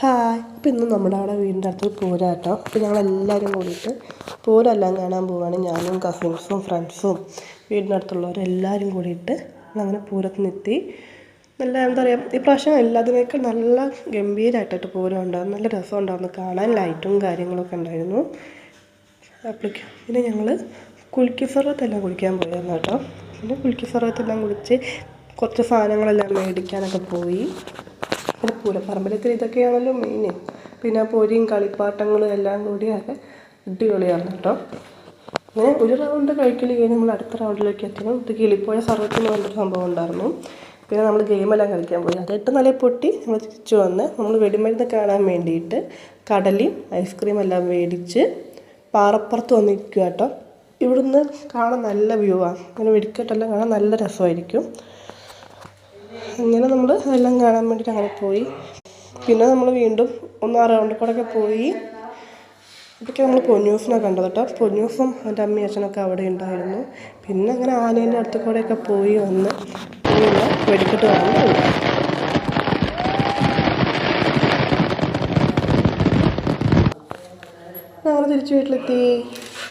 Hi. അപ്പോൾ ഇന്ന് നമ്മുടെ അവിടെ വീടിൻ്റെ അടുത്ത് പൂരാട്ടോ. അപ്പോൾ ഞങ്ങളെല്ലാവരും കൂടിയിട്ട് പൂരെല്ലാം കാണാൻ പോവുകയാണ്. ഞാനും കസിൻസും ഫ്രണ്ട്സും വീടിനടുത്തുള്ളവരും എല്ലാവരും കൂടിയിട്ട് അങ്ങനെ പൂരത്തിനെത്തി. നല്ല എന്താ പറയുക, ഈ പ്രാവശ്യം എല്ലാത്തിനേക്കാൾ നല്ല ഗംഭീരമായിട്ടായിട്ട് പൂരം ഉണ്ടാകും. നല്ല രസം ഉണ്ടാകുന്നു കാണാൻ. ലൈറ്റും കാര്യങ്ങളൊക്കെ ഉണ്ടായിരുന്നു. പിന്നെ ഞങ്ങൾ കുലുക്കി സർവത്തെല്ലാം കുടിക്കാൻ പോയായിരുന്നു കേട്ടോ. പിന്നെ കുലുക്കി സർവത്തെല്ലാം കുടിച്ച് കുറച്ച് സാധനങ്ങളെല്ലാം മേടിക്കാനൊക്കെ പോയി. പിന്നെ പൂരപ്പറമ്പിലത്തിൽ ഇതൊക്കെയാണല്ലോ മെയിൻ. പിന്നെ പൊരിയും കളിപ്പാട്ടങ്ങളും എല്ലാം കൂടിയൊക്കെ അടിപൊളിയാണ് കേട്ടോ. അങ്ങനെ ഒരു റൗണ്ട് കഴിക്കൽ കഴിഞ്ഞ് നമ്മൾ അടുത്ത റൗണ്ടിലേക്ക് എത്തണം. ഇത് കിളിപ്പോയ സർവത്തിന് വേണ്ടൊരു സംഭവം ഉണ്ടായിരുന്നു. പിന്നെ നമ്മൾ ഗെയിമെല്ലാം കളിക്കാൻ പോയി. അതെട്ട് നില പൊട്ടി നമ്മൾ തിരിച്ചു വന്ന് നമ്മൾ വെടിമരുന്ന് കാണാൻ വേണ്ടിയിട്ട് കടലയും ഐസ്ക്രീം എല്ലാം മേടിച്ച് പാറപ്പുറത്ത് വന്നിരിക്കുക കേട്ടോ. ഇവിടുന്ന് കാണാൻ നല്ല വ്യൂ ആണ്. അങ്ങനെ വെടിക്കെട്ടെല്ലാം കാണാൻ നല്ല രസമായിരിക്കും. അങ്ങനെ നമ്മൾ അതെല്ലാം കാണാൻ വേണ്ടിയിട്ട് അങ്ങനെ പോയി. പിന്നെ നമ്മൾ വീണ്ടും ആ റൗണ്ടിൽ കൂടെയൊക്കെ പോയി. അതൊക്കെ നമ്മൾ പൊന്നൂസിനെ കണ്ടത് കേട്ടോ. പൊന്നൂസും എൻ്റെ അമ്മയും അച്ഛനൊക്കെ അവിടെ ഉണ്ടായിരുന്നു. പിന്നെ അങ്ങനെ ആനേൻ്റെ അടുത്ത് കൂടെയൊക്കെ പോയി വന്ന് പിന്നെ വെടിക്കെട്ട് കാണാൻ പോയി. ഞങ്ങൾ തിരിച്ച് വീട്ടിലെത്തി.